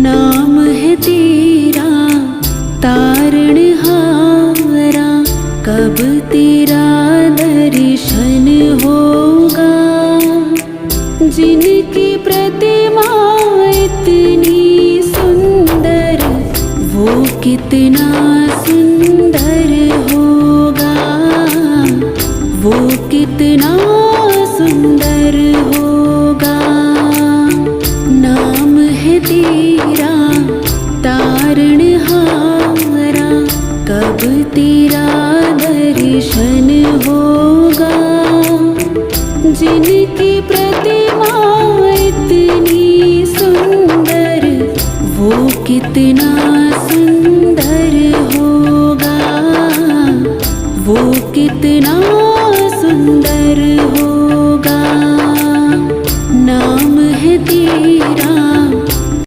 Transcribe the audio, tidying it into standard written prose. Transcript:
नाम है तेरा तारणहारा, कब तेरा दर्शन होगा। जिनकी प्रतिमा इतनी सुंदर, वो कितना सुंदर होगा, वो कितना सुंदर होगा। नाम है तेरा तारणहारा, कब तेरा दर्शन होगा। जिनकी प्रतिमा इतनी सुंदर, वो कितना सुंदर होगा, वो कितना